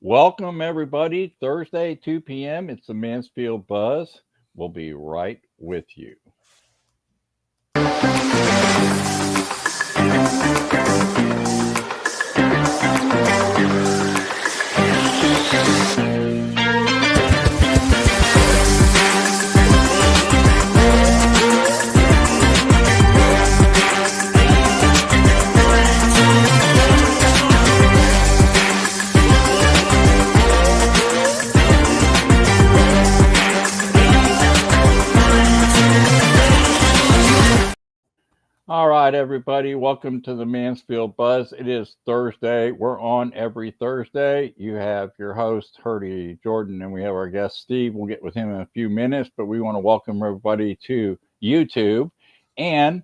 Welcome, everybody. Thursday, 2 p.m. It's the Mansfield Buzz. We'll be right with you. All right, everybody. Welcome to the Mansfield Buzz. It is Thursday. We're on every Thursday. You have your host, Hurdy Jordan, and we have our guest, Steve. We'll get with him in a few minutes, but we want to welcome everybody to YouTube. And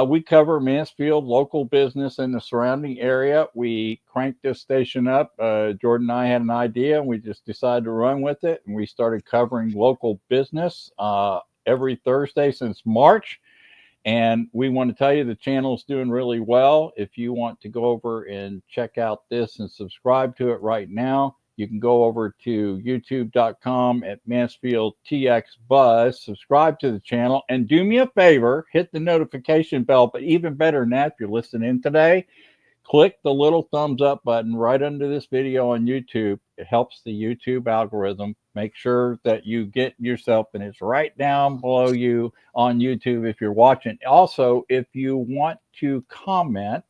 we cover Mansfield, local business in the surrounding area. We cranked this station up. Jordan and I had an idea, and we just decided to run with it. And we started covering local business every Thursday since March. And we want to tell you the channel's doing really well. If you want to go over and check out this and subscribe to it right now, you can go over to youtube.com at Mansfield TX Buzz, subscribe to the channel, and do me a favor, hit the notification bell. But even better than that, if you're listening today, click the little thumbs up button right under this video on YouTube. It helps the YouTube algorithm. Make sure that you get yourself, and it's right down below you on YouTube if you're watching. Also, if you want to comment,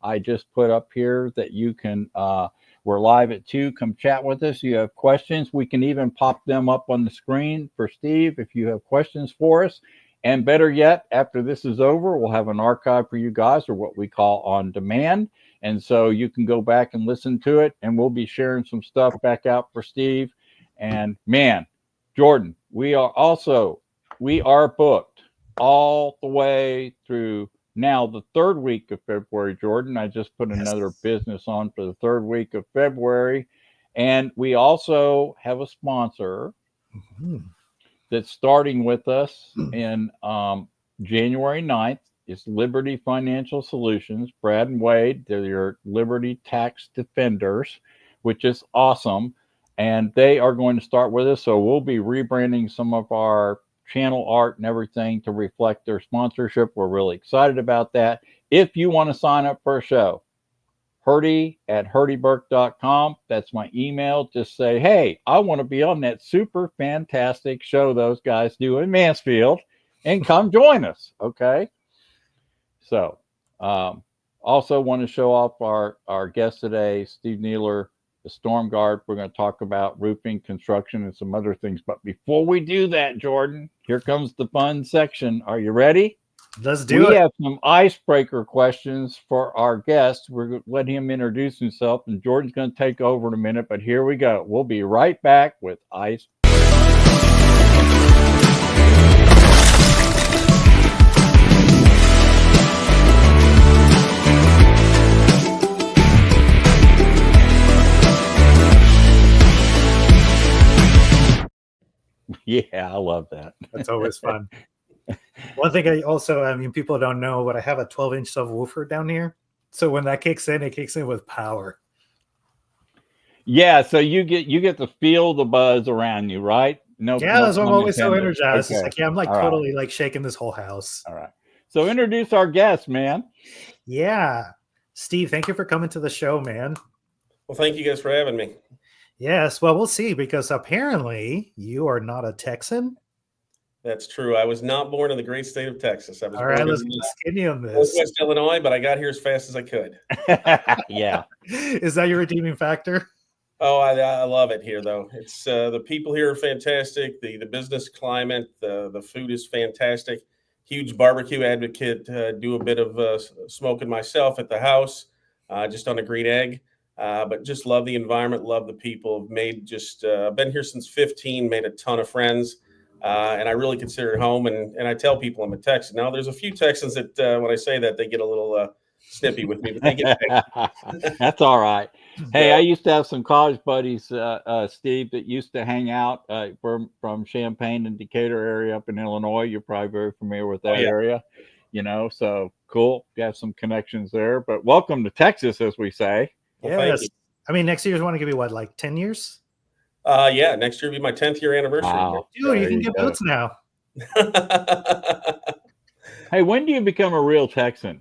I just put up here that you can, we're live at 2. Come chat with us. You have questions. We can even pop them up on the screen for Steve if you have questions for us. And better yet, after this is over, we'll have an archive for you guys, or what we call on demand. And so you can go back and listen to it, and we'll be sharing some stuff back out for Steve. And man, Jordan, we are booked all the way through now the third week of February, Jordan. I just put another business on for the third week of February. And we also have a sponsor that's starting with us in January 9th. It's Liberty Financial Solutions. Brad and Wade, they're your Liberty tax defenders, which is awesome. And they are going to start with us. So we'll be rebranding some of our channel art and everything to reflect their sponsorship. We're really excited about that. If you want to sign up for a show, Hurdy@hurdyburke.com. That's my email. Just say, hey, I want to be on that super fantastic show those guys do in Mansfield, and come join us. Okay. So, also want to show off our guest today, Steve Kneller, the Storm Guard. We're going to talk about roofing, construction, and some other things. But before we do that, Jordan, here comes the fun section. Are you ready? Let's do it. We have some icebreaker questions for our guest. We're going to let him introduce himself, and Jordan's going to take over in a minute. But here we go. We'll be right back with ice. Yeah, I love that. That's always fun. One thing people don't know, but I have a 12-inch subwoofer down here. So when that kicks in, it kicks in with power. Yeah, so you get to feel the buzz around you, right? That's why I'm always so energized. Okay. It's like, I'm totally like shaking this whole house. All right. So introduce our guest, man. Yeah. Steve, thank you for coming to the show, man. Well, thank you guys for having me. Yes, well, we'll see, because apparently you are not a Texan. That's true. I was not born in the great state of Texas. I was All right, let's skinny on this. West Illinois, but I got here as fast as I could. Yeah. Is that your redeeming factor? Oh, I love it here, though. It's the people here are fantastic. The business climate, the food is fantastic. Huge barbecue advocate. Do a bit of smoking myself at the house, just on a green egg. But just love the environment, love the people. I've been here since 15, made a ton of friends, and I really consider it home. And I tell people I'm a Texan. Now, there's a few Texans that when I say that, they get a little snippy with me, but they get That's all right. Hey, I used to have some college buddies, Steve, that used to hang out from Champaign and Decatur area up in Illinois. You're probably very familiar with that area, so cool. You have some connections there. But welcome to Texas, as we say. Yes. I mean, next year's want to give you what, like 10 years? Yeah, next year will be my 10th year anniversary. Wow. Dude, you There can you get go. boots now. Hey, when do you become a real Texan?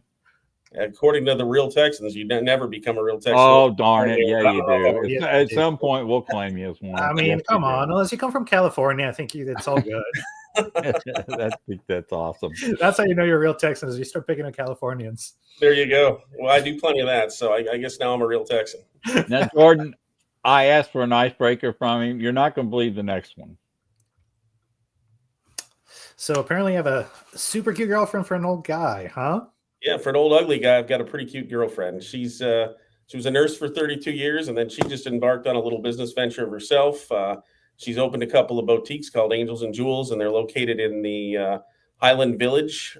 According to the real Texans, you never become a real Texan. Oh, darn it. Yeah, I don't you know do. about Yeah, At you some point, we'll claim you as one. I mean, Yes, come you do. on. Unless you come from California, I think it's all good. That's awesome. That's how you know you're a real Texan is you start picking up Californians. There you go. Well, I do plenty of that, so I guess now I'm a real Texan. Now, Jordan, I asked for an icebreaker from him. You're not going to believe the next one. So apparently you have a super cute girlfriend for an old guy, huh? Yeah, for an old ugly guy, I've got a pretty cute girlfriend. She was a nurse for 32 years, and then she just embarked on a little business venture of herself. She's opened a couple of boutiques called Angels and Jewels, and they're located in the Highland Village,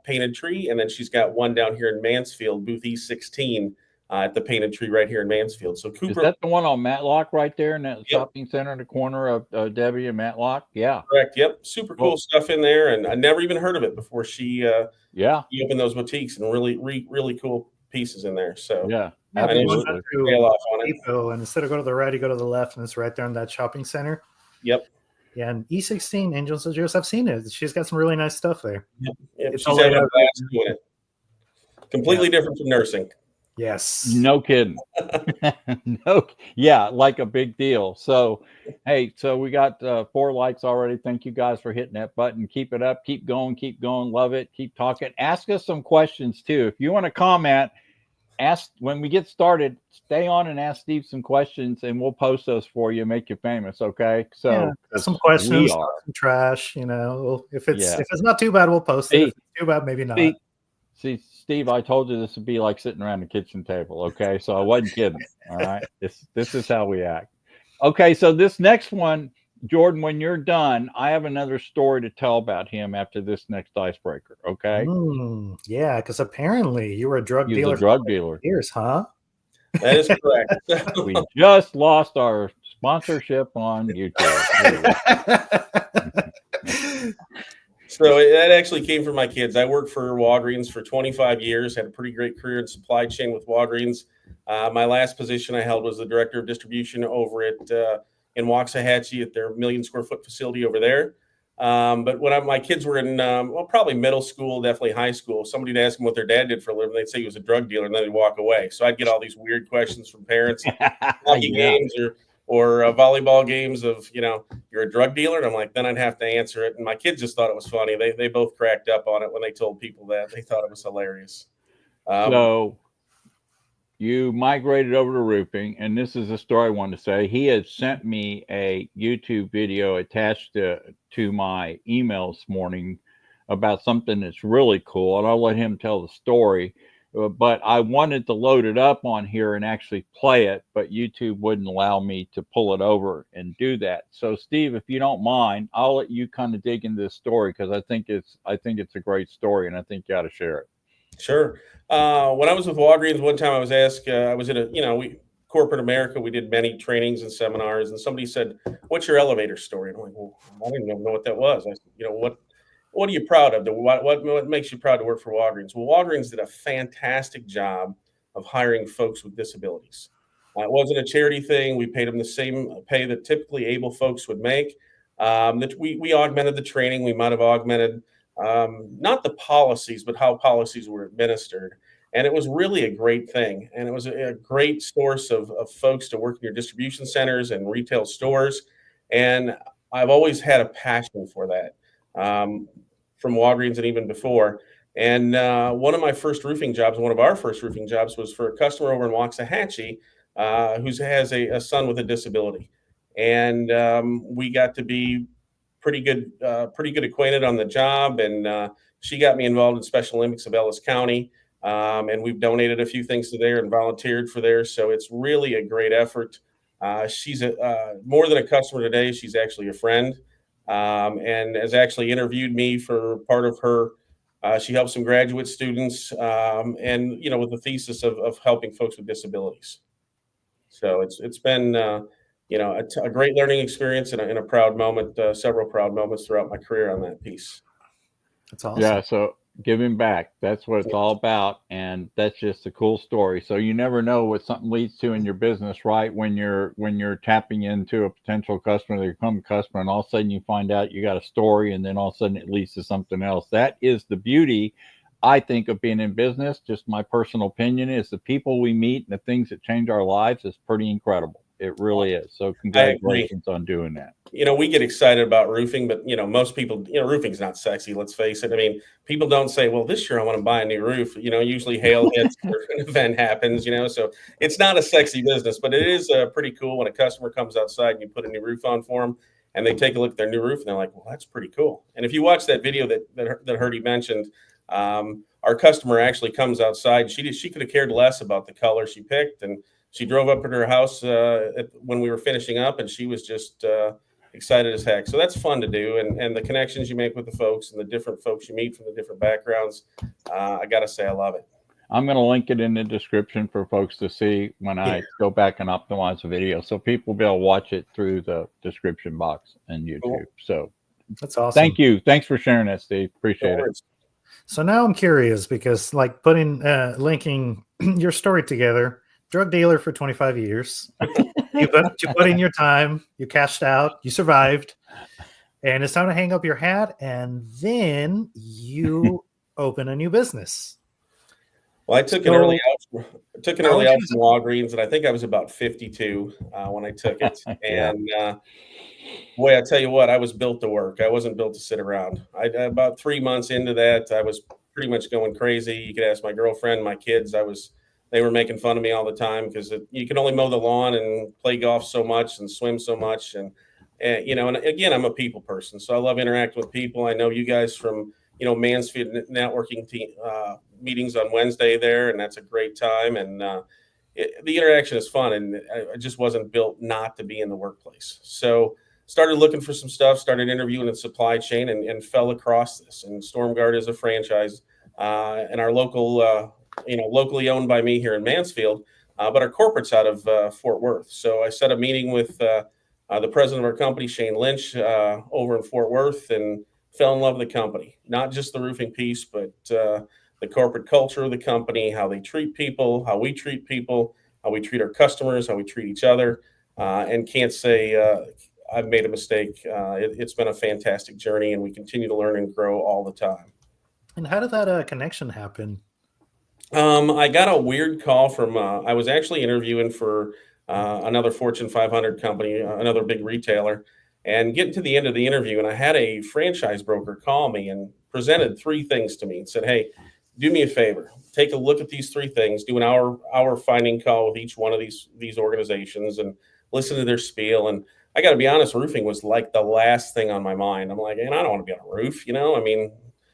Painted Tree, and then she's got one down here in Mansfield, booth E16 at the Painted Tree right here in Mansfield. So Cooper, is that the one on Matlock right there in that shopping center in the corner of Debbie and Matlock? Yeah, correct. Yep, super cool stuff in there, and I never even heard of it before she opened those boutiques, and really cool pieces in there. So yeah, absolutely. Absolutely. And instead of go to the right, you go to the left, and it's right there in that shopping center. Yep. Yeah, and E16 Angels and Jewels, I've seen it. She's got some really nice stuff there. Yep. She's having a blast doing it. Completely different from nursing. Yes. No kidding. No. Yeah, like a big deal. So, hey, so we got 4 likes already. Thank you guys for hitting that button. Keep it up. Keep going. Love it. Keep talking. Ask us some questions too. If you want to comment, ask when we get started. Stay on and ask Steve some questions, and we'll post those for you. Make you famous. Okay. So some questions, some trash. You know, if it's not too bad, we'll post it. If it's too bad, maybe not. See, Steve, I told you this would be like sitting around the kitchen table, okay? So I wasn't kidding, all right? This is how we act. Okay, so this next one, Jordan, when you're done, I have another story to tell about him after this next icebreaker, okay? Yeah, because apparently you were a drug dealer. A drug dealer. Years, huh? That is correct. We just lost our sponsorship on YouTube. So that actually came from my kids. I worked for Walgreens for 25 years, had a pretty great career in supply chain with Walgreens. My last position I held was the director of distribution over at in Waxahachie at their 1 million square foot facility over there. But when my kids were in, probably middle school, definitely high school, somebody would ask them what their dad did for a living. They'd say he was a drug dealer, and then they'd walk away. So I'd get all these weird questions from parents, hockey games or volleyball games of, you're a drug dealer. And I'm like, then I'd have to answer it. And my kids just thought it was funny. They both cracked up on it when they told people that. They thought it was hilarious. So you migrated over to roofing, and this is a story I wanted to say. He had sent me a YouTube video attached to my email this morning about something that's really cool, and I'll let him tell the story. But I wanted to load it up on here and actually play it, but YouTube wouldn't allow me to pull it over and do that. So, Steve, if you don't mind, I'll let you kind of dig into this story because I think it's a great story, and I think you got to share it. Sure. When I was with Walgreens, one time I was asked, I was in corporate America, we did many trainings and seminars, and somebody said, "What's your elevator story?" And I'm like, "Well, I didn't even know what that was." I said, what are you proud of? What makes you proud to work for Walgreens? Well, Walgreens did a fantastic job of hiring folks with disabilities. It wasn't a charity thing. We paid them the same pay that typically able folks would make. We augmented the training. We might have augmented not the policies, but how policies were administered. And it was really a great thing. And it was a great source of folks to work in your distribution centers and retail stores. And I've always had a passion for that. From Walgreens and even before. And one of our first roofing jobs was for a customer over in Waxahachie who has a son with a disability. And we got to be pretty good acquainted on the job. And she got me involved in Special Olympics of Ellis County. And we've donated a few things to there and volunteered for there. So it's really a great effort. She's more than a customer today. She's actually a friend. And has actually interviewed me for part of her. She helps some graduate students, and with the thesis of helping folks with disabilities. So it's been a great learning experience and a proud moment, several proud moments throughout my career on that piece. That's awesome. Yeah. So giving back. That's what it's all about, and that's just a cool story. So you never know what something leads to in your business, right? When you're tapping into a potential customer, they become a customer, and all of a sudden you find out you got a story, and then all of a sudden it leads to something else. That is the beauty, I think, of being in business. Just my personal opinion is the people we meet and the things that change our lives is pretty incredible. It really is. So I agree. congratulations on doing that. We get excited about roofing, but most people, roofing's not sexy. Let's face it. I mean, people don't say, "Well, this year I want to buy a new roof." Usually hail hits or an event happens. So it's not a sexy business, but it is pretty cool when a customer comes outside and you put a new roof on for them, and they take a look at their new roof and they're like, "Well, that's pretty cool." And if you watch that video that Herdy mentioned, our customer actually comes outside. She could have cared less about the color she picked, and she drove up to her house when we were finishing up, and she was just excited as heck. So that's fun to do, and the connections you make with the folks and the different folks you meet from the different backgrounds. I got to say, I love it. I'm going to link it in the description for folks to see when I go back and optimize the video, so people will be able to watch it through the description box and YouTube. Cool. So that's awesome. Thank you. Thanks for sharing that, Steve. Appreciate it. So now I'm curious because, like, linking your story together. Drug dealer for 25 years. You put in your time, you cashed out, you survived, and it's time to hang up your hat, and then you open a new business. Well, I took an early out from Walgreens, and I think I was about 52 when I took it. And boy, I tell you what, I was built to work. I wasn't built to sit around. About 3 months into that, I was pretty much going crazy. You could ask my girlfriend, my kids. They were making fun of me all the time because you can only mow the lawn and play golf so much and swim so much. And again, I'm a people person. So I love interacting with people. I know you guys from, Mansfield networking team, meetings on Wednesday there, and that's a great time. And the interaction is fun. And I just wasn't built not to be in the workplace. So started looking for some stuff, started interviewing in supply chain and fell across this. And StormGuard is a franchise and our local, locally owned by me here in Mansfield, but our corporate's out of Fort Worth. So I set a meeting with the president of our company, Shane Lynch, over in Fort Worth, and fell in love with the company. Not just the roofing piece, but the corporate culture of the company, how they treat people, how we treat people, how we treat our customers, how we treat each other, and can't say I've made a mistake. It's been a fantastic journey, and we continue to learn and grow all the time. And how did that connection happen? I got a weird call from, I was actually interviewing for another Fortune 500 company, another big retailer, and getting to the end of the interview. And I had a franchise broker call me and presented 3 things to me and said, "Hey, do me a favor, take a look at these 3 things, do an hour finding call with each one of these organizations and listen to their spiel." And I got to be honest, roofing was like the last thing on my mind. I'm like, I don't want to be on a roof,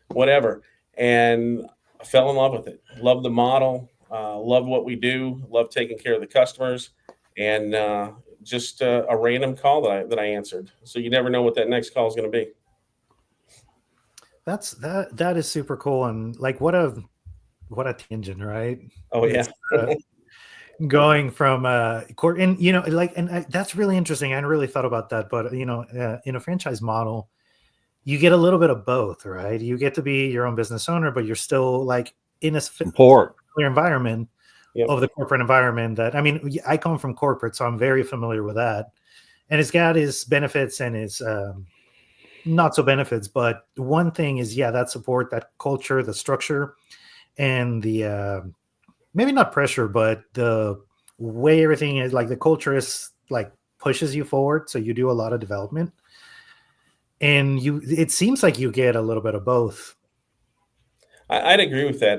whatever. And I fell in love with it. Love the model. Love what we do. Love taking care of the customers, and just a random call that I answered. So you never know what that next call is going to be. That is super cool, and like what a tangent, right? Oh yeah. Going from court, and that's really interesting. I hadn't really thought about that, but in a franchise model, you get a little bit of both, right? You get to be your own business owner, but you're still like in a support environment of the corporate environment. I come from corporate, so I'm very familiar with that. And it's got its benefits and its not so benefits. But one thing is, that support, that culture, the structure, and the maybe not pressure, but the way everything is, like the culture is like pushes you forward. So you do a lot of development. And it seems like you get a little bit of both. I'd agree with that.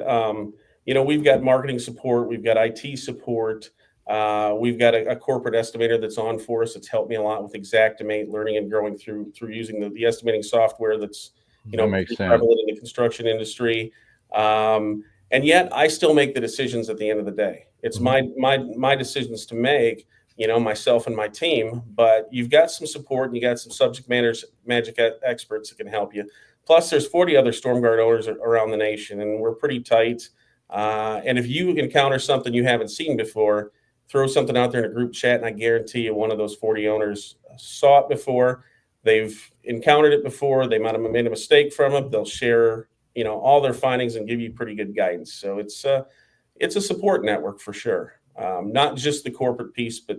We've got marketing support, we've got IT support, we've got a corporate estimator that's on for us. It's helped me a lot with Xactimate, learning and growing through using the estimating software that's prevalent in the construction industry. And yet I still make the decisions at the end of the day. It's my decisions to make. Myself and my team, but you've got some support and you got some subject magic experts that can help you. Plus there's 40 other StormGuard owners around the nation, and we're pretty tight. And if you encounter something you haven't seen before, throw something out there in a group chat, and I guarantee you one of those 40 owners saw it before. They've encountered it before. They might have made a mistake from it. They'll share all their findings and give you pretty good guidance. So it's a support network for sure. Not just the corporate piece, but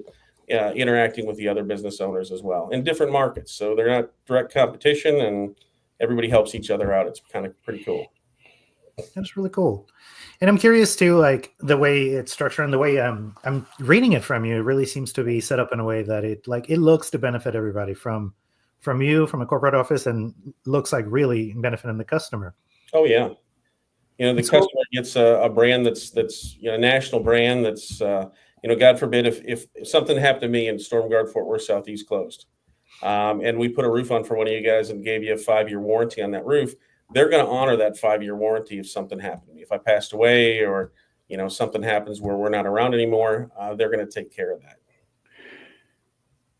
interacting with the other business owners as well in different markets. So they're not direct competition, and everybody helps each other out. It's kind of pretty cool. That's really cool. And I'm curious too, like the way it's structured and the way I'm reading it from you, it really seems to be set up in a way that it looks to benefit everybody from you, from a corporate office, and looks like really benefiting the customer. Oh yeah. The customer gets a brand that's a national brand that's, God forbid if something happened to me and Stormguard Fort Worth Southeast closed, and we put a roof on for one of you guys and gave you a 5-year warranty on that roof, they're going to honor that 5-year warranty if something happened to me. If I passed away or, something happens where we're not around anymore, they're going to take care of that.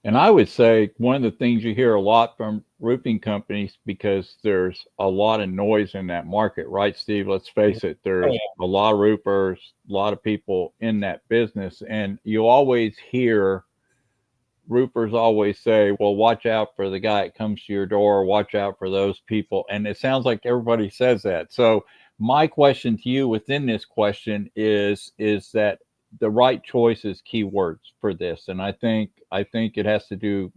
And I would say one of the things you hear a lot from roofing companies, because there's a lot of noise in that market, right, Steve? Let's face it, there's a lot of roofers, a lot of people in that business. And you always hear roofers always say, well, watch out for the guy that comes to your door, watch out for those people. And it sounds like everybody says that. So my question to you within this question is that the right choice is keywords for this. And I think it has to do,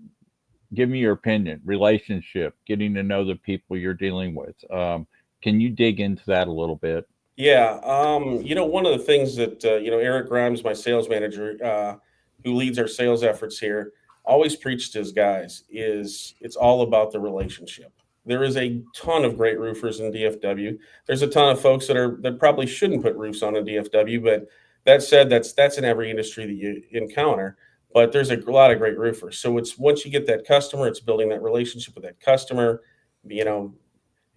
give me your opinion, relationship, getting to know the people you're dealing with. Can you dig into that a little bit? Yeah. One of the things that, Eric Grimes, my sales manager, who leads our sales efforts here, always preached to his guys is it's all about the relationship. There is a ton of great roofers in DFW. There's a ton of folks that probably shouldn't put roofs on in DFW, but that said, that's in every industry that you encounter. But there's a lot of great roofers. So it's once you get that customer, it's building that relationship with that customer,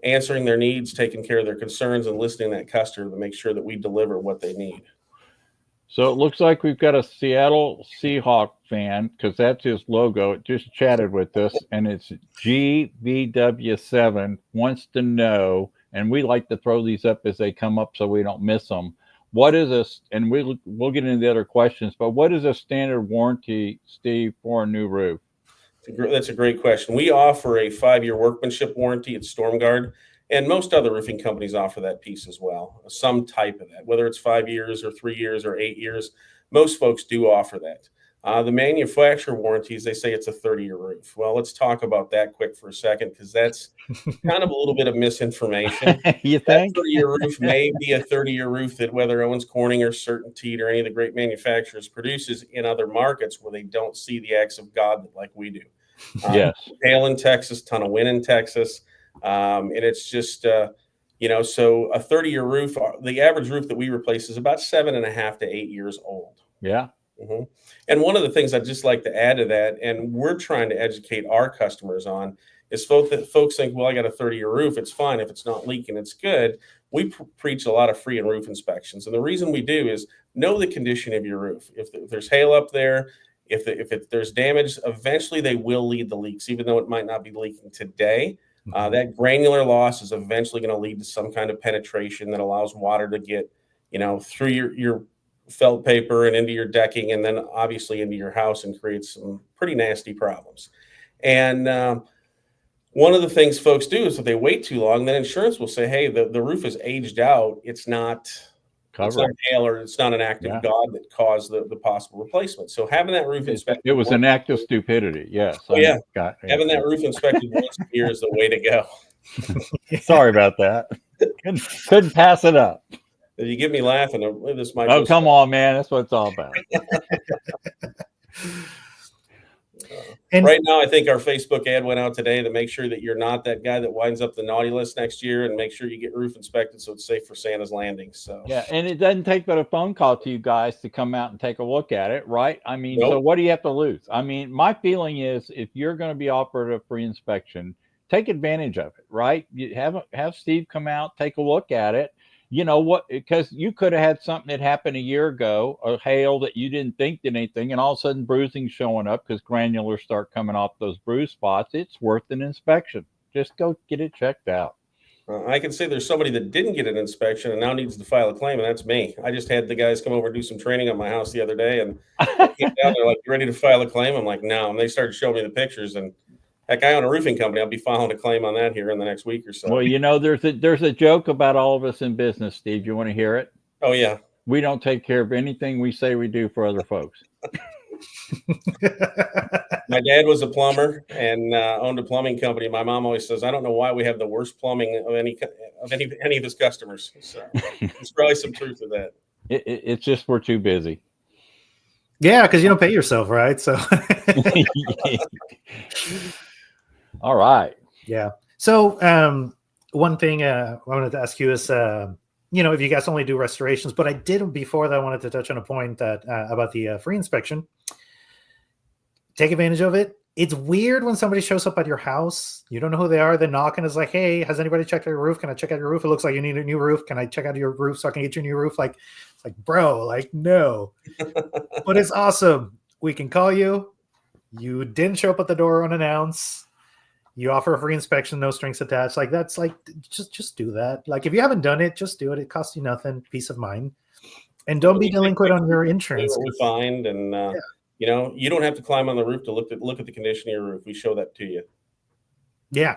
answering their needs, taking care of their concerns, and listening to that customer to make sure that we deliver what they need. So it looks like we've got a Seattle Seahawk fan, because that's his logo. It just chatted with us, and it's GVW7 wants to know, and we like to throw these up as they come up so we don't miss them. What is this? And we'll get into the other questions, but what is a standard warranty, Steve, for a new roof? That's a great question. We offer a 5-year workmanship warranty at Stormguard, and most other roofing companies offer that piece as well, some type of that, whether it's 5 years or 3 years or 8 years. Most folks do offer that. The manufacturer warranties, they say it's a 30-year roof. Well, let's talk about that quick for a second, because that's kind of a little bit of misinformation. You think? That 30-year roof may be a 30-year roof that whether Owens Corning or CertainTeed or any of the great manufacturers produces in other markets where they don't see the acts of God like we do. Yes. Hail in Texas, ton of wind in Texas. And it's just, so a 30-year roof, the average roof that we replace is about 7.5 to 8 years old. Yeah. Mm-hmm. And one of the things I'd just like to add to that, and we're trying to educate our customers on, is folks think, well, I got a 30-year roof, it's fine. If it's not leaking, it's good. We preach a lot of free and roof inspections. And the reason we do is know the condition of your roof. If there's hail up there, if there's damage, eventually they will lead the leaks, even though it might not be leaking today. That granular loss is eventually going to lead to some kind of penetration that allows water to get, through your felt paper and into your decking, and then obviously into your house, and creates some pretty nasty problems. And one of the things folks do is if they wait too long, then insurance will say, hey, the roof is aged out. It's not covered. It's not hail, or it's not an act of God that caused the possible replacement. So having that roof inspected. It was an act of stupidity. Yes. Oh, yeah. Having that roof inspected once a year is the way to go. Sorry about that. Couldn't pass it up. If you get me laughing, this might. Oh, come on, man. That's what it's all about. And right now, I think our Facebook ad went out today to make sure that you're not that guy that winds up the naughty list next year, and make sure you get roof inspected so it's safe for Santa's Landing. So yeah, and it doesn't take but a phone call to you guys to come out and take a look at it, right? I mean, So what do you have to lose? I mean, my feeling is if you're going to be offered a free inspection, take advantage of it, right? You have Steve come out, take a look at it. You know what? Because you could have had something that happened a year ago, a hail that you didn't think did anything, and all of a sudden bruising showing up because granulars start coming off those bruise spots. It's worth an inspection. Just go get it checked out. I can say there's somebody that didn't get an inspection and now needs to file a claim, and that's me. I just had the guys come over and do some training on my house the other day, and they came down, they're like, "You ready to file a claim?" I'm like, "No," and they started showing me the pictures, and Heck, I own a roofing company. I'll be filing a claim on that here in the next week or so. Well, there's a joke about all of us in business, Steve. You want to hear it? Oh, yeah. We don't take care of anything we say we do for other folks. My dad was a plumber and owned a plumbing company. My mom always says, I don't know why we have the worst plumbing of any of his customers. So there's probably some truth to that. It's just we're too busy. Yeah, because you don't pay yourself, right? So all right. Yeah. So one thing I wanted to ask you is, if you guys only do restorations, but I did before that, I wanted to touch on a point that about the free inspection. Take advantage of it. It's weird when somebody shows up at your house. You don't know who they are. They knock and it's like, hey, has anybody checked out your roof? Can I check out your roof? It looks like you need a new roof. Can I check out your roof so I can get you a new roof? Like, it's like, bro, like, no. But it's awesome. We can call you. You didn't show up at the door unannounced. You offer a free inspection, no strings attached. Like, that's like, just do that. Like, if you haven't done it, just do it. It costs you nothing. Peace of mind. And don't be delinquent on your insurance. We find and you don't have to climb on the roof to look at the condition of your roof. We show that to you. Yeah.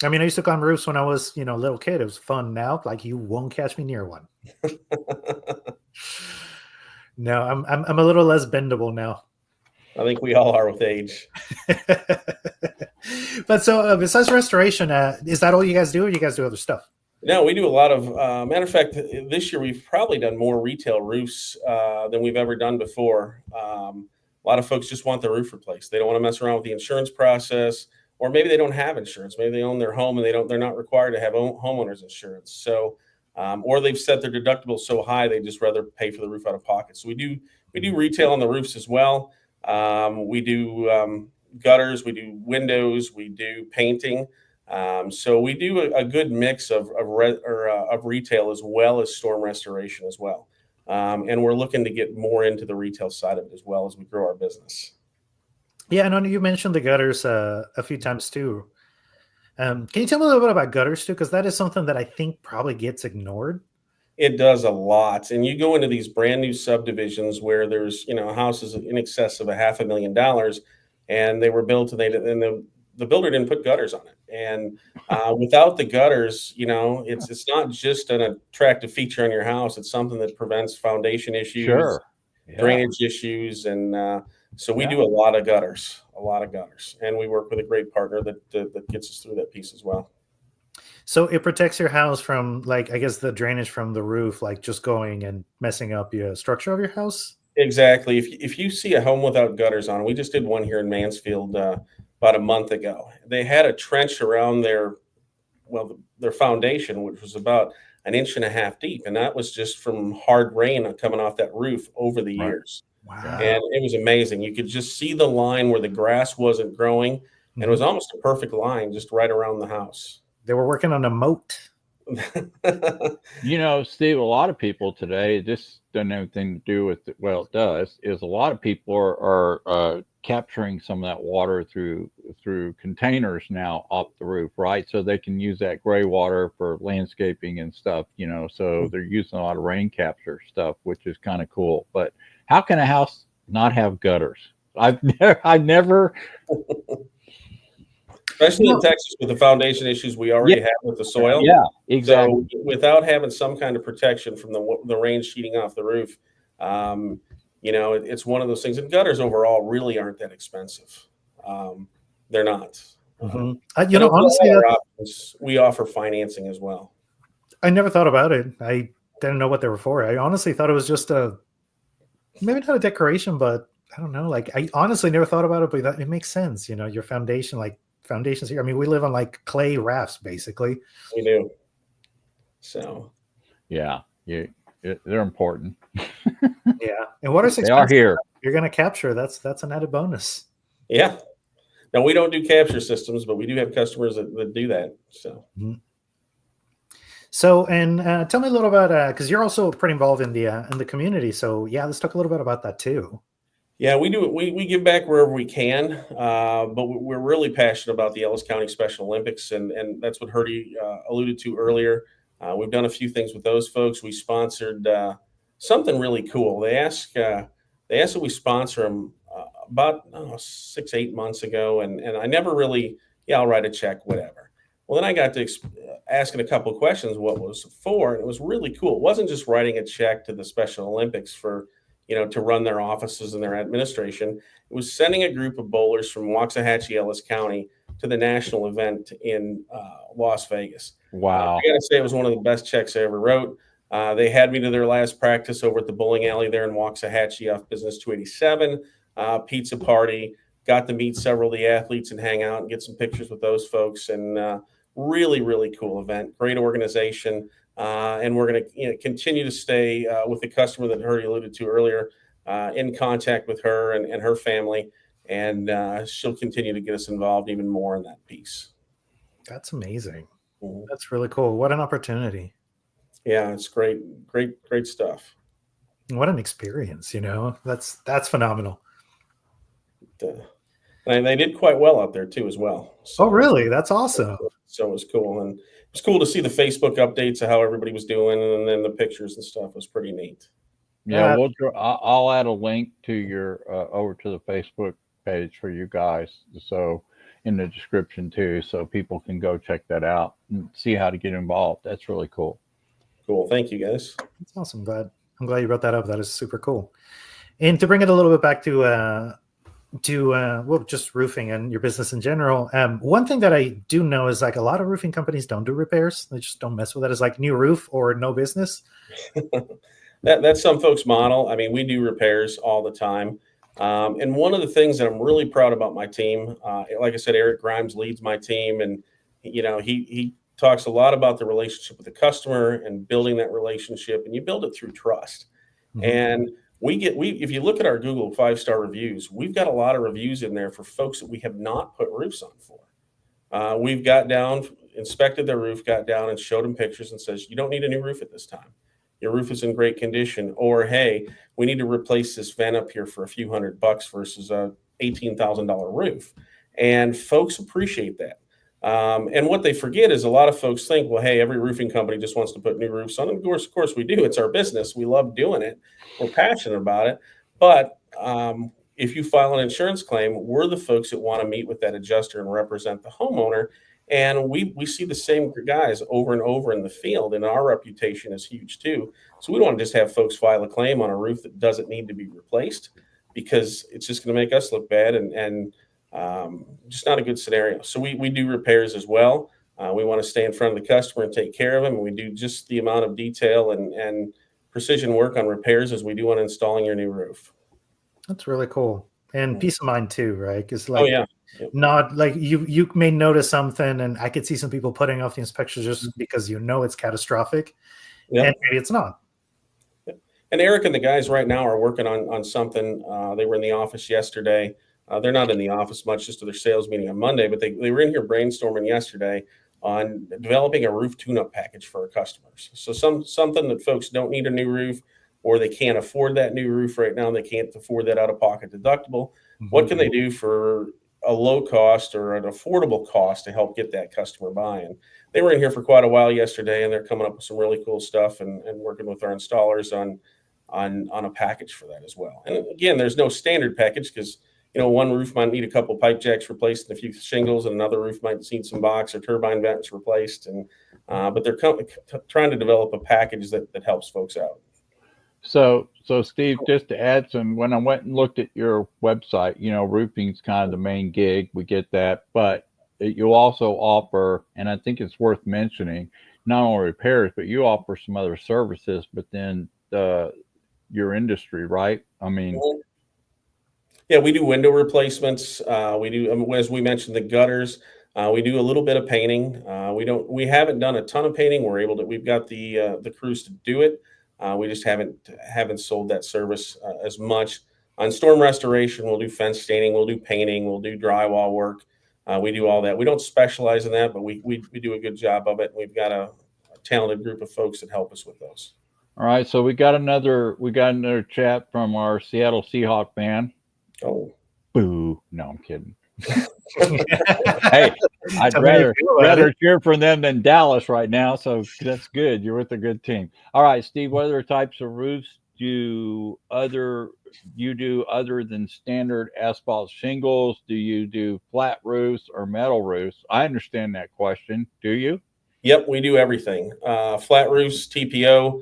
I mean, I used to climb roofs when I was, a little kid. It was fun. Now, like, you won't catch me near one. No, I'm a little less bendable now. I think we all are with age. But so besides restoration, is that all you guys do, or you guys do other stuff? No, we do a lot of, matter of fact, this year we've probably done more retail roofs than we've ever done before. A lot of folks just want their roof replaced. They don't want to mess around with the insurance process, or maybe they don't have insurance. Maybe they own their home and they're not required to have homeowners insurance. So, or they've set their deductible so high, they just rather pay for the roof out of pocket. So we do retail on the roofs as well. We do gutters, we do windows, we do painting. So we do a good mix of retail as well as storm restoration as well. And we're looking to get more into the retail side of it as well as we grow our business. Yeah, I know you mentioned the gutters a few times too. Can you tell me a little bit about gutters too? Because that is something that I think probably gets ignored. It does a lot. And you go into these brand new subdivisions where there's, houses in excess of $500,000, and they were built and the builder didn't put gutters on it. And without the gutters, it's not just an attractive feature on your house. It's something that prevents foundation issues, sure. Drainage issues. And so we do a lot of gutters. And we work with a great partner that gets us through that piece as well. So it protects your house from, like, I guess the drainage from the roof, like just going and messing up the structure of your house? Exactly. If you see a home without gutters on, we just did one here in Mansfield about a month ago. They had a trench around their foundation, which was about 1.5 inches deep. And that was just from hard rain coming off that roof over the years. Wow. And it was amazing. You could just see the line where the grass wasn't growing. And it was almost a perfect line just right around the house. They were working on a moat. Steve, a lot of people today, this doesn't have anything to do with it. Well, it does, is a lot of people are capturing some of that water through containers now off the roof, right? So they can use that gray water for landscaping and stuff, so they're using a lot of rain capture stuff, which is kind of cool. But how can a house not have gutters? I've never Especially in Texas with the foundation issues we already have with the soil. Yeah, exactly. So without having some kind of protection from the rain sheeting off the roof, it's one of those things. And gutters overall really aren't that expensive. They're not. Mm-hmm. Honestly, we offer financing as well. I never thought about it. I didn't know what they were for. I honestly thought it was just maybe not a decoration, but I don't know. Like, I honestly never thought about it, but it makes sense. Your foundation, like, foundations here. I mean, we live on like clay rafts, basically. We do. So, yeah, they're important. Yeah, and what are they are here? You're going to capture. That's an added bonus. Yeah. Now we don't do capture systems, but we do have customers that do that. So. Mm-hmm. So, and tell me a little about because you're also pretty involved in the community. So, yeah, let's talk a little bit about that too. Yeah, we do. We give back wherever we can, but we're really passionate about the Ellis County Special Olympics, and that's what Herdy alluded to earlier. We've done a few things with those folks. We sponsored something really cool. They asked that we sponsor them about 6-8 months ago, and I never really Yeah, I'll write a check, whatever. Well, then I got to asking a couple of questions what was for, and it was really cool. It wasn't just writing a check to the Special Olympics for, to run their offices and their administration. It was sending a group of bowlers from Waxahachie, Ellis County to the national event in Las Vegas. Wow. I got to say, it was one of the best checks I ever wrote. They had me to their last practice over at the bowling alley there in Waxahachie off Business 287, pizza party, got to meet several of the athletes and hang out and get some pictures with those folks. And really, really cool event, great organization. And we're going to continue to stay with the customer that Hurdy alluded to earlier, in contact with her and her family. And she'll continue to get us involved even more in that piece. That's amazing. Mm-hmm. That's really cool. What an opportunity. Yeah, it's great stuff. What an experience, that's phenomenal. And they did quite well out there too, as well. So, oh, really? That's awesome. So it was cool. And it was cool to see the Facebook updates of how everybody was doing. And then the pictures and stuff was pretty neat. Yeah, I'll add a link to your over to the Facebook page for you guys. So in the description too, so people can go check that out and see how to get involved. That's really cool. Cool. Thank you, guys. That's awesome. I'm glad you brought that up. That is super cool. And to bring it a little bit back to just roofing and your business in general. One thing that I do know is like a lot of roofing companies don't do repairs. They just don't mess with it. It's like new roof or no business. That's some folks' model. I mean, we do repairs all the time. And one of the things that I'm really proud about my team, like I said, Eric Grimes leads my team, and he talks a lot about the relationship with the customer and building that relationship, and you build it through trust. Mm-hmm. And if you look at our Google 5-star reviews, we've got a lot of reviews in there for folks that we have not put roofs on for. We've got down, inspected their roof, got down and showed them pictures and says, you don't need a new roof at this time. Your roof is in great condition. Or, hey, we need to replace this vent up here for a few $100 versus a $18,000 roof. And folks appreciate that. And what they forget is a lot of folks think, well, hey, every roofing company just wants to put new roofs on. And of course we do. It's our business. We love doing it. We're passionate about it. But if you file an insurance claim, we're the folks that want to meet with that adjuster and represent the homeowner. And we see the same guys over and over in the field, and our reputation is huge too. So we don't want to just have folks file a claim on a roof that doesn't need to be replaced, because it's just going to make us look bad and just not a good scenario. So we do repairs as well. We want to stay in front of the customer and take care of them. And we do just the amount of detail and precision work on repairs as we do on installing your new roof. That's really cool. And peace of mind too, right? Because like, oh, yeah. Yep. Not like you may notice something, and I could see some people putting off the inspection just because it's catastrophic, and maybe it's not. Yep. And Eric and the guys right now are working on something. They were in the office yesterday. They're not in the office much, just to their sales meeting on Monday, but they were in here brainstorming yesterday on developing a roof tune-up package for our customers. So something that folks don't need a new roof, or they can't afford that new roof right now. They can't afford that out-of-pocket deductible. Mm-hmm. What can they do for a low cost or an affordable cost to help get that customer buy-in? They were in here for quite a while yesterday, and they're coming up with some really cool stuff and working with our installers on a package for that as well. And again, there's no standard package, because one roof might need a couple pipe jacks replaced and a few shingles, and another roof might need some box or turbine vents replaced. And but they're trying to develop a package that helps folks out. So Steve, just to add when I went and looked at your website, roofing's kind of the main gig. We get that, but you also offer, and I think it's worth mentioning, not only repairs, but you offer some other services within your industry, right? I mean, yeah, we do window replacements. We do, as we mentioned, the gutters. We do a little bit of painting. We haven't done a ton of painting. We've got the crews to do it. We just haven't sold that service as much. On storm restoration, we'll do fence staining, we'll do painting, we'll do drywall work. We do all that. We don't specialize in that, but we do a good job of it. We've got a talented group of folks that help us with those. All right, so we got another chat from our Seattle Seahawk fan. Oh, boo! No, I'm kidding. Hey, I'd rather cheer for them than Dallas right now, so that's good. You're with a good team. All right, Steve, what other types of roofs do other than standard asphalt shingles? Do you do flat roofs or metal roofs? I understand that question. Do you? Yep, we do everything. Flat roofs, TPO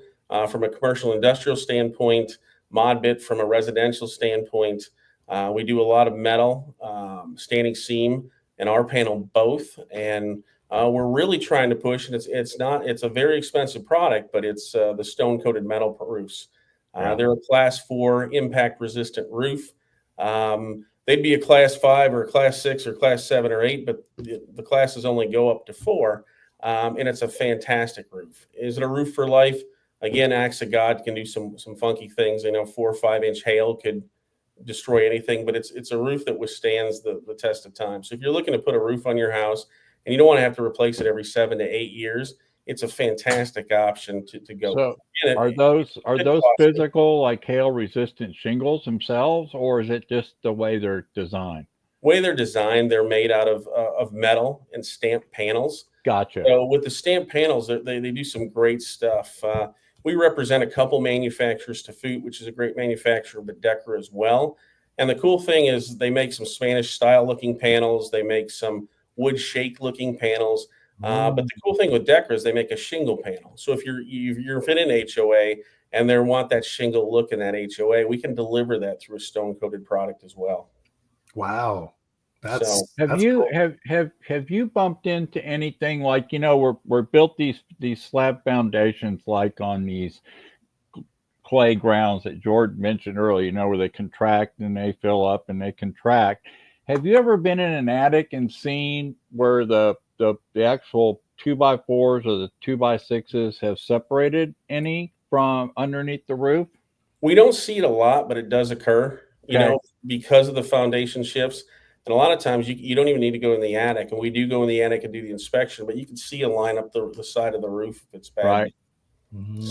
from a commercial industrial standpoint, mod bit from a residential standpoint. We do a lot of metal, standing seam, and our panel both. And we're really trying to push, and it's a very expensive product, but it's the stone coated metal roofs. They're a class 4 impact resistant roof. They'd be a class 5 or a class 6 or class 7 or 8, but the classes only go up to 4. And it's a fantastic roof. Is it a roof for life? Again, acts of God can do some funky things. 4 or 5 inch hail could destroy anything, but it's a roof that withstands the test of time. So if you're looking to put a roof on your house and you don't want to have to replace it every 7 to 8 years, it's a fantastic option to go. So with. are those physical, like hail resistant shingles themselves, or is it just the way they're designed? Way they're designed, they're made out of metal and stamped panels. Gotcha. So with the stamped panels, they do some great stuff. We represent a couple manufacturers, Tafut, which is a great manufacturer, but Decker as well. And the cool thing is they make some Spanish style looking panels. They make some wood shake looking panels. But the cool thing with Decker is they make a shingle panel. So if you're fitting an HOA and they want that shingle look in that HOA, we can deliver that through a stone coated product as well. Wow. Have you bumped into anything like, we're built these slab foundations like on these clay grounds that Jordan mentioned earlier, where they contract and they fill up and they contract. Have you ever been in an attic and seen where the actual 2x4s or the 2x6s have separated any from underneath the roof? We don't see it a lot, but it does occur, because of the foundation shifts. And a lot of times you don't even need to go in the attic. And we do go in the attic and do the inspection, but you can see a line up the side of the roof if it's bad. Right.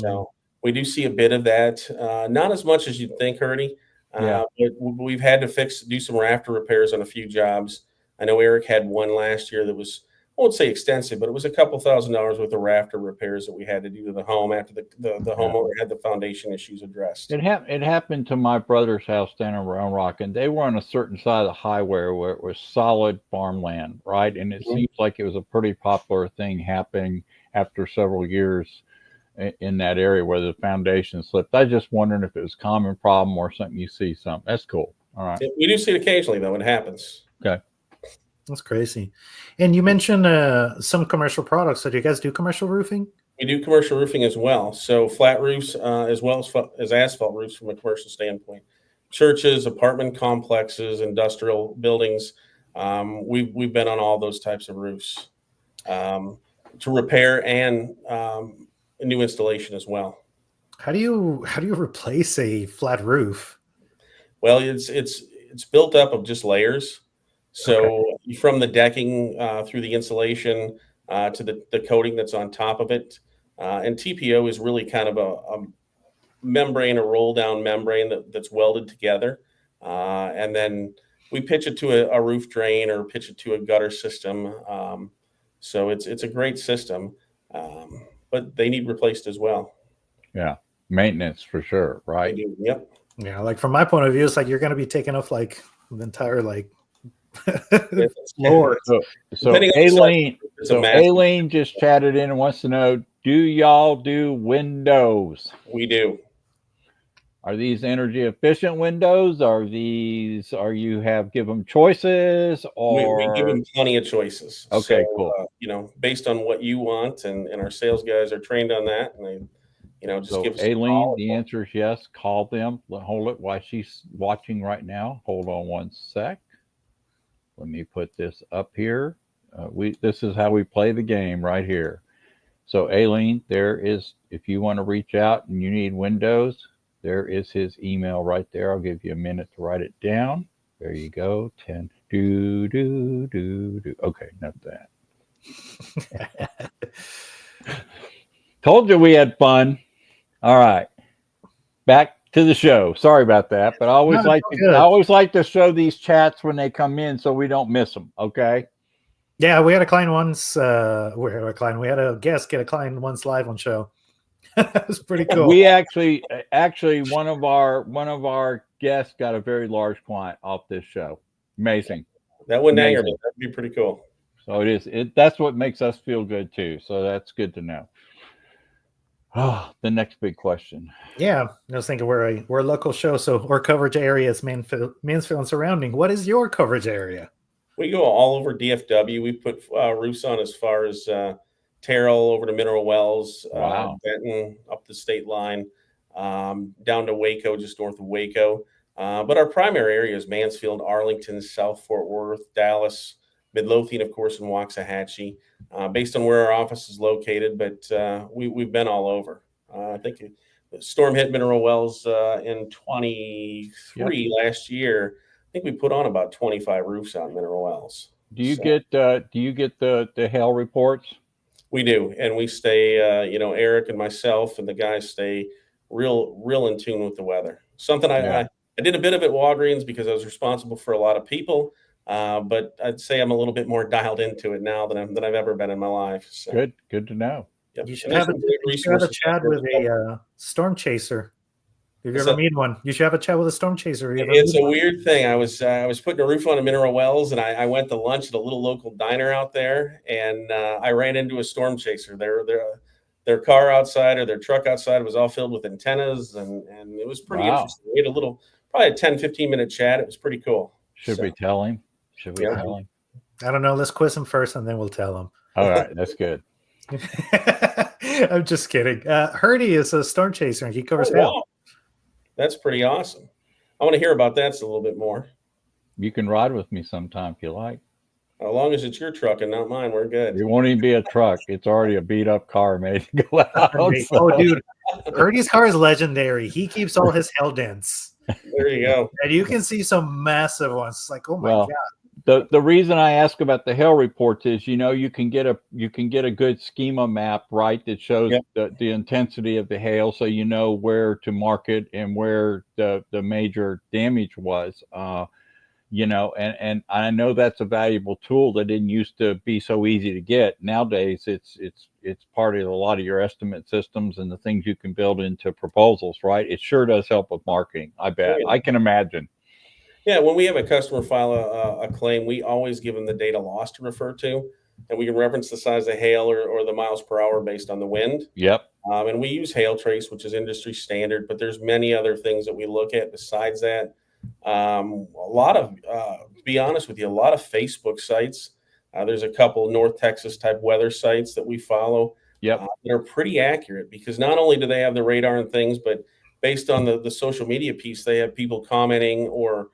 So we do see a bit of that. Not as much as you'd think, Herdy. But we've had to do some rafter repairs on a few jobs. I know Eric had one last year that was, I won't say extensive, but it was a couple $1,000s worth of rafter repairs that we had to do to the home after the homeowner had the foundation issues addressed. It happened to my brother's house down in Round Rock, and they were on a certain side of the highway where it was solid farmland, right? And it seems like it was a pretty popular thing happening after several years in that area where the foundation slipped. I was just wondering if it was a common problem or something you see something. That's cool. All right. We do see it occasionally, though. It happens. Okay. That's crazy. And you mentioned some commercial products. So do you guys do commercial roofing? We do commercial roofing as well. So flat roofs as well as asphalt roofs from a commercial standpoint. Churches, apartment complexes, industrial buildings. We've been on all those types of roofs to repair and a new installation as well. How do you replace a flat roof? Well, it's built up of just layers. So from the decking through the insulation to the coating that's on top of it. And TPO is really kind of a membrane, a roll down membrane that's welded together. And then we pitch it to a roof drain or pitch it to a gutter system. So it's a great system, but they need replaced as well. Yeah. Maintenance for sure. Right. Yep. Yeah. Like from my point of view, it's like you're going to be taking off like the entire floor. So Aileen just chatted in and wants to know, do y'all do windows? We do. Are these energy efficient windows? Give them choices, or we give them plenty of choices. Okay, cool. Based on what you want, and our sales guys are trained on that, and they, just give us Aileen, the answer is yes. Call them. Hold it while she's watching right now. Hold on one sec. Let me put this up here. This is how we play the game right here. So Aileen, there is, if you want to reach out and you need windows, there is his email right there. I'll give you a minute to write it down. There you go. 10. Okay, enough of that. Told you we had fun. All right. Back to the show. Sorry about that, but I always like to show these chats when they come in so we don't miss them. Okay. Yeah, we had a client once. We had a guest get a client once live on show, That was pretty cool. We actually one of our guests got a very large client off this show. Amazing. That wouldn't anger me. That'd be pretty cool. So that's what makes us feel good too. So that's good to know. Oh, the next big question. Yeah, I was thinking we're a local show, so our coverage area is Mansfield and surrounding. What is your coverage area? We go all over DFW. We put roofs on as far as Terrell over to Mineral Wells, Wow. Benton up the state line, down to Waco, just north of Waco. But our primary area is Mansfield, Arlington, South Fort Worth, Dallas, Midlothian, of course, and Waxahachie, based on where our office is located. But we've been all over. I think Strom hit Mineral Wells in 23 last year. I think we put on about 25 roofs out in Mineral Wells. Do you get the hail reports? We do, and we stay. Eric and myself and the guys stay real in tune with the weather. Something I did a bit of at Walgreens because I was responsible for a lot of people, but I'd say I'm a little bit more dialed into it now than I've ever been in my life. So. Good to know. Yep. You should have a chat with a storm chaser. If you ever meet one, you should have a chat with a storm chaser. It's a weird thing. I was putting a roof on a Mineral Wells, and I went to lunch at a little local diner out there, and I ran into a storm chaser. Their car outside or their truck outside was all filled with antennas, and it was pretty interesting. We had probably a 10, 15-minute chat. It was pretty cool. Should we tell him? Tell him? I don't know. Let's quiz him first, and then we'll tell him. All right, that's good. I'm just kidding. Herdy is a storm chaser, and he covers hail. Wow. That's pretty awesome. I want to hear about that a little bit more. You can ride with me sometime if you like. As long as it's your truck and not mine, we're good. It won't even be a truck. It's already a beat-up car made to go out. Oh, dude. Herdy's car is legendary. He keeps all his hail dents. There you go. And you can see some massive ones. It's like, oh my God. The reason I ask about the hail reports is, you can get a good schema map, right, that shows the intensity of the hail, so you know where to mark it and where the major damage was. And I know that's a valuable tool that didn't used to be so easy to get. Nowadays, it's part of a lot of your estimate systems and the things you can build into proposals, right? It sure does help with marketing. I bet. I can imagine. Yeah, when we have a customer file a claim, we always give them the data loss to refer to, and we can reference the size of hail or the miles per hour based on the wind. Yep. And we use Hail Trace, which is industry standard, but there's many other things that we look at besides that. To be honest with you, a lot of Facebook sites. There's a couple North Texas type weather sites that we follow. Yep. That are pretty accurate because not only do they have the radar and things, but based on the social media piece, they have people commenting or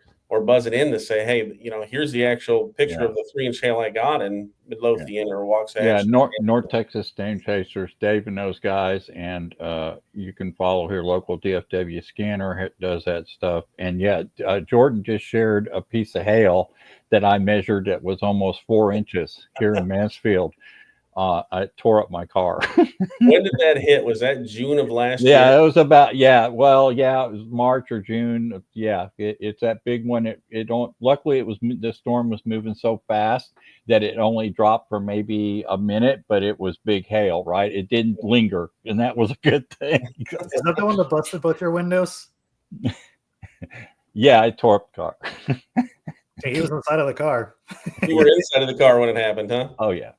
buzzing in to say, hey, here's the actual picture of the 3-inch hail I got in Midlothian or Waxahachie. Yeah, North Texas Storm Chasers, Dave and those guys, and you can follow here, local DFW scanner does that stuff. And Jordan just shared a piece of hail that I measured that was almost 4 inches here in Mansfield. I tore up my car. When did that hit? Was that June of last year? Yeah, it was about, it was March or June. Yeah, it's that big one. Luckily the storm was moving so fast that it only dropped for maybe a minute, but it was big hail, right? It didn't linger, and that was a good thing. Is that the one that busted both your windows? Yeah, I tore up the car. Hey, he was inside of the car. You were inside of the car when it happened, huh? Oh, yeah.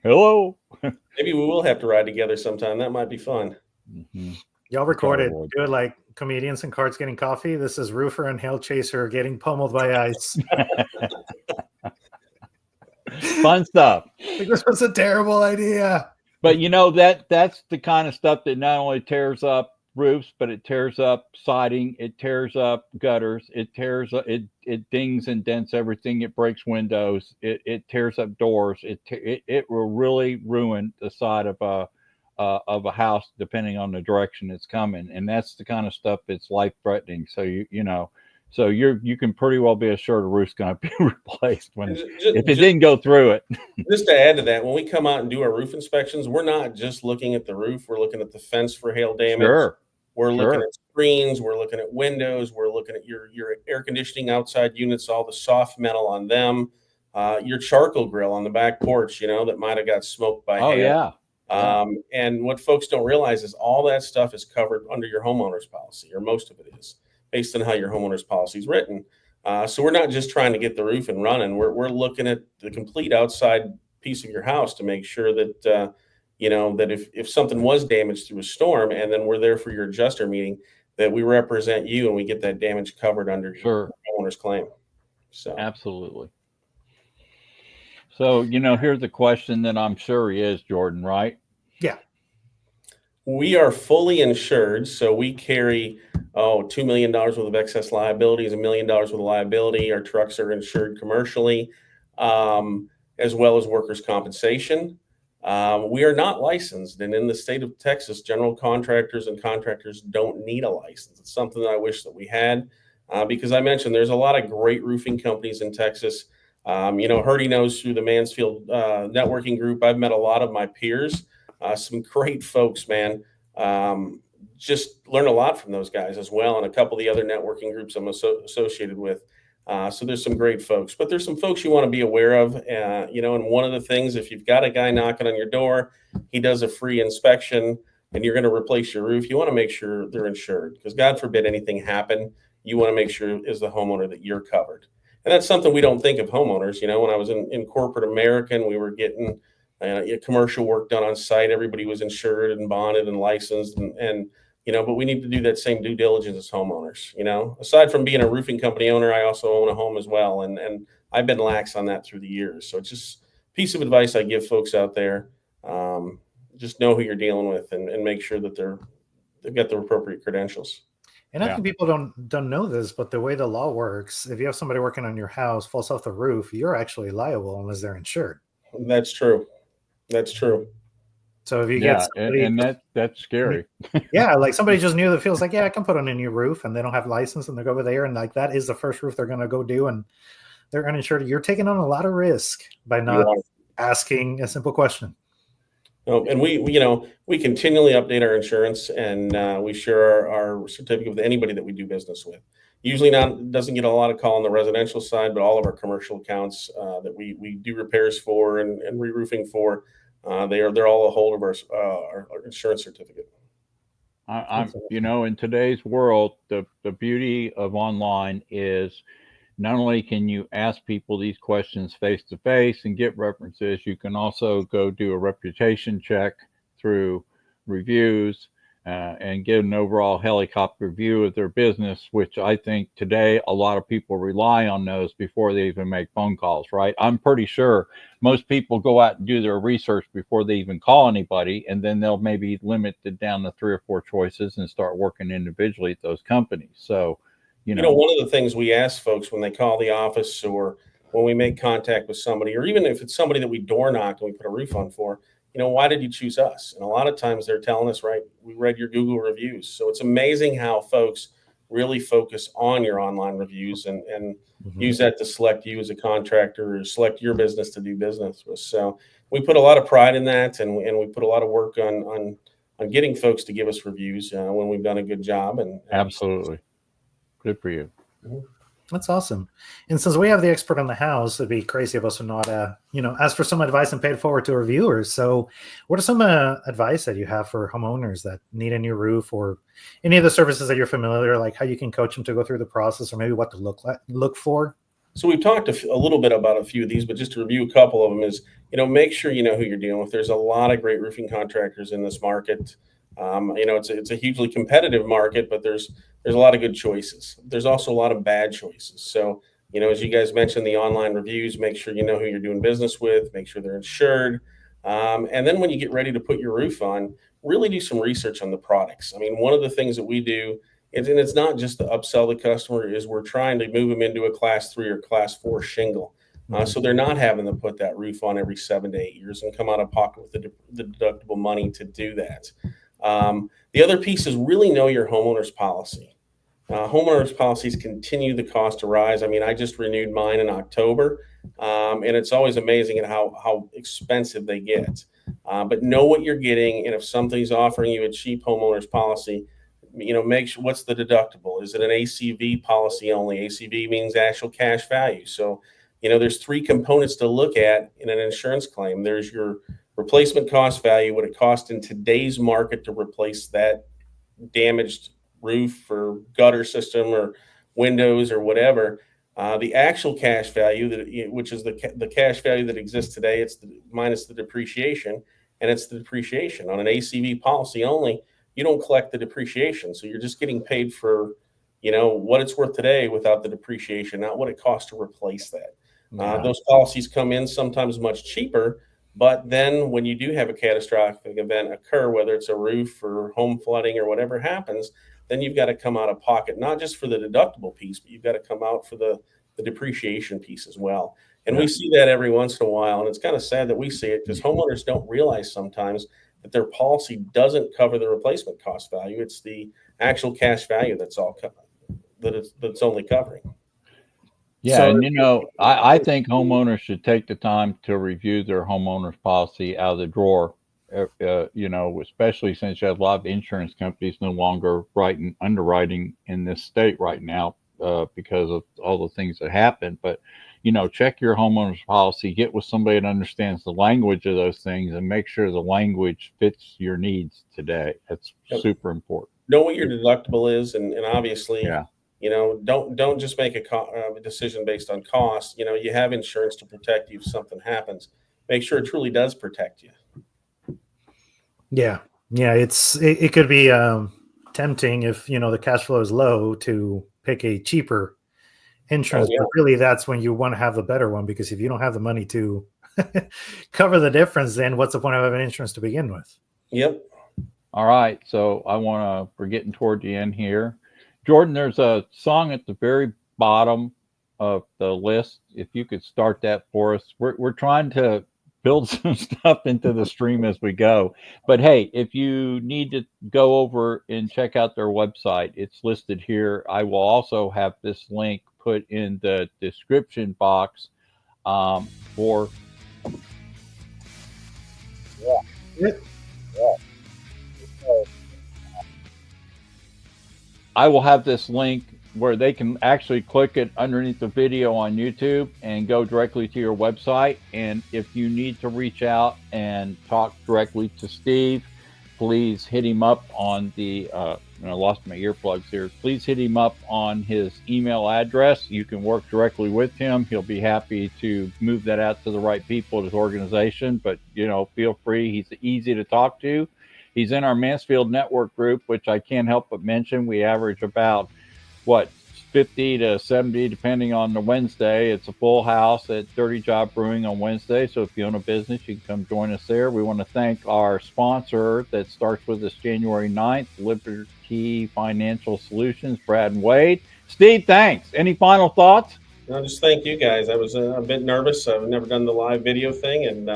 Hello. Maybe we will have to ride together sometime. That might be fun. Mm-hmm. Y'all recorded. Do it like comedians and cards getting coffee. This is Roofer and Hail Chaser getting pummeled by ice. Fun stuff. This was a terrible idea. But that's the kind of stuff that not only tears up roofs, but it tears up siding, it tears up gutters, it dings and dents everything, it breaks windows, it tears up doors, it will really ruin the side of a house depending on the direction it's coming. And that's the kind of stuff that's life threatening. So you can pretty well be assured a roof's going to be replaced if it didn't go through it. Just to add to that, when we come out and do our roof inspections, we're not just looking at the roof. We're looking at the fence for hail damage. Sure. We're looking at screens. We're looking at windows. We're looking at your air conditioning outside units, all the soft metal on them, your charcoal grill on the back porch, that might have got smoked by hail. Yeah. And what folks don't realize is all that stuff is covered under your homeowner's policy, or most of it is, based on how your homeowner's policy is written. So we're not just trying to get the roof and running. We're looking at the complete outside piece of your house to make sure that that if something was damaged through a storm, and then we're there for your adjuster meeting, that we represent you and we get that damage covered under your homeowner's claim. So absolutely. So, here's a question that I'm sure he is, Jordan, right? Yeah. We are fully insured. So we carry, $2 million worth of excess liabilities, $1 million worth of liability. Our trucks are insured commercially, as well as workers' compensation. We are not licensed. And in the state of Texas, general contractors and contractors don't need a license. It's something that I wish that we had, because I mentioned there's a lot of great roofing companies in Texas. Herdy knows through the Mansfield networking group, I've met a lot of my peers, some great folks, man. Just learn a lot from those guys as well, and a couple of the other networking groups I'm associated with. So there's some great folks, but there's some folks you want to be aware of. And one of the things, if you've got a guy knocking on your door, he does a free inspection, and you're going to replace your roof, you want to make sure they're insured, because God forbid anything happen, you want to make sure as the homeowner that you're covered. And that's something we don't think of homeowners. When I was in corporate America, we were getting commercial work done on site. Everybody was insured and bonded and licensed, but we need to do that same due diligence as homeowners. Aside from being a roofing company owner, I also own a home as well, and I've been lax on that through the years. So it's just a piece of advice I give folks out there. Just know who you're dealing with, and make sure that they've got the appropriate credentials. And I think people don't know this, but the way the law works, if you have somebody working on your house, falls off the roof, you're actually liable unless they're insured. That's true. So if you get somebody, and that's scary. Yeah, like somebody just new that feels like, I can put on a new roof, and they don't have license, and they go over there, and like that is the first roof they're going to go do, and they're uninsured. You're taking on a lot of risk by not asking a simple question. And we continually update our insurance, and we share our certificate with anybody that we do business with. Usually doesn't get a lot of call on the residential side, but all of our commercial accounts that we do repairs for and re-roofing for, they're all a hold of our insurance certificate. In today's world, the beauty of online is not only can you ask people these questions face to face and get references, you can also go do a reputation check through reviews and get an overall helicopter view of their business, which I think today a lot of people rely on those before they even make phone calls, right? I'm pretty sure most people go out and do their research before they even call anybody, and then they'll maybe limit it down to 3 or 4 choices and start working individually at those companies. So, one of the things we ask folks when they call the office, or when we make contact with somebody, or even if it's somebody that we door knock and we put a roof on for, why did you choose us? And a lot of times they're telling us, right, we read your Google reviews. So it's amazing how folks really focus on your online reviews and use that to select you as a contractor, or select your business to do business with. So we put a lot of pride in that, and we put a lot of work on getting folks to give us reviews when we've done a good job. And absolutely. Good for you. That's awesome. And since we have the expert on the house, it'd be crazy of us to not, ask for some advice and pay it forward to our viewers. So what are some advice that you have for homeowners that need a new roof, or any of the services that you're familiar, like how you can coach them to go through the process, or maybe what to look for? So we've talked a little bit about a few of these, but just to review a couple of them is, make sure you know who you're dealing with. There's a lot of great roofing contractors in this market. It's a hugely competitive market, but there's a lot of good choices. There's also a lot of bad choices. So, as you guys mentioned, the online reviews, make sure you know who you're doing business with, make sure they're insured. And then when you get ready to put your roof on, really do some research on the products. I mean, one of the things that we do, and it's not just to upsell the customer, is we're trying to move them into a class 3 or class 4 shingle. So they're not having to put that roof on every 7 to 8 years and come out of pocket with the deductible money to do that. The other piece is really know your homeowner's policy. Homeowners policies continue the cost to rise. I mean, I just renewed mine in October, and it's always amazing at how expensive they get. But know what you're getting, and if somebody's offering you a cheap homeowners policy, make sure, what's the deductible? Is it an ACV policy only? ACV means actual cash value. So, there's 3 components to look at in an insurance claim. There's your replacement cost value, what it costs in today's market to replace that damaged roof or gutter system or windows or whatever. The actual cash value, which is the cash value that exists today, it's minus the depreciation, and it's the depreciation on an ACV policy only. You don't collect the depreciation, so you're just getting paid for, what it's worth today without the depreciation, not what it costs to replace that. Those policies come in sometimes much cheaper, but then when you do have a catastrophic event occur, whether it's a roof or home flooding or whatever happens, then you've got to come out of pocket, not just for the deductible piece, but you've got to come out for the depreciation piece as well. And we see that every once in a while. And it's kind of sad that we see it because homeowners don't realize sometimes that their policy doesn't cover the replacement cost value. It's the actual cash value that's that's only covering. Yeah, so, and I think homeowners should take the time to review their homeowners policy out of the drawer. Especially since you have a lot of insurance companies no longer underwriting in this state right now because of all the things that happen. But check your homeowners policy, get with somebody that understands the language of those things, and make sure the language fits your needs today. That's super important. Know what your deductible is, and obviously. Yeah. Don't just make a decision based on cost. You have insurance to protect you if something happens. Make sure it truly does protect you. Yeah. It could be tempting if the cash flow is low to pick a cheaper insurance, but really that's when you want to have the better one, because if you don't have the money to cover the difference, then what's the point of having insurance to begin with? Yep. All right. So we're getting toward the end here. Jordan, there's a song at the very bottom of the list. If you could start that for us. We're trying to build some stuff into the stream as we go. But hey, if you need to go over and check out their website, it's listed here. I will also have this link put in the description box for. I will have this link where they can actually click it underneath the video on YouTube and go directly to your website. And if you need to reach out and talk directly to Steve, please hit him up on the, I lost my earplugs here. Please hit him up on his email address. You can work directly with him. He'll be happy to move that out to the right people at his organization. But, feel free. He's easy to talk to. He's in our Mansfield network group, which I can't help but mention. We average about, 50 to 70, depending on the Wednesday. It's a full house at Dirty Job Brewing on Wednesday. So if you own a business, you can come join us there. We want to thank our sponsor that starts with us January 9th, Liberty Financial Solutions, Brad and Wade. Steve, thanks. Any final thoughts? No, just thank you guys. I was a bit nervous. I've never done the live video thing, and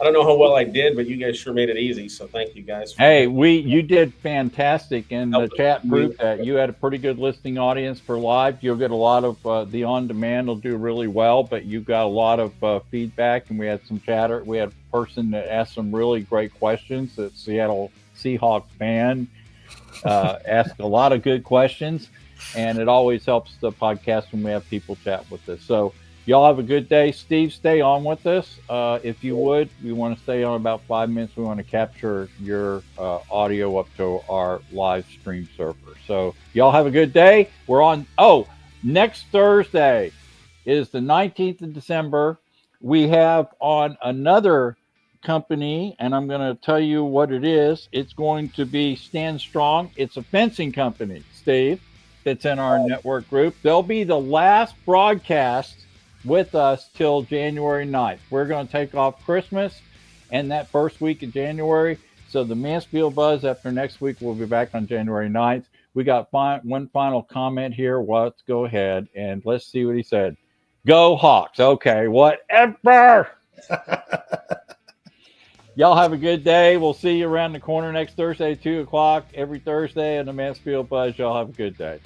I don't know how well I did, but you guys sure made it easy. So thank you guys. Hey, you did fantastic, and the chat proved that you had a pretty good listening audience for live. You'll get a lot of the on-demand will do really well, but you got a lot of feedback, and we had some chatter. We had a person that asked some really great questions. That Seattle Seahawks fan asked a lot of good questions, and it always helps the podcast when we have people chat with us. So. Y'all have a good day. Steve, stay on with us. If you would, we want to stay on about 5 minutes. We want to capture your audio up to our live stream server. So y'all have a good day. We're on. Next Thursday is the 19th of December. We have on another company, and I'm going to tell you what it is. It's going to be Stand Strong. It's a fencing company, Steve, that's in our network group. They'll be the last broadcast with us till January 9th. We're going to take off Christmas and that first week of January. So the Mansfield Buzz after next week, we'll be back on January 9th. We got one final comment here. Let's go ahead and let's see what he said. Go Hawks. Okay, whatever. Y'all have a good day. We'll see you around the corner next Thursday, 2 o'clock every Thursday in the Mansfield Buzz. Y'all have a good day.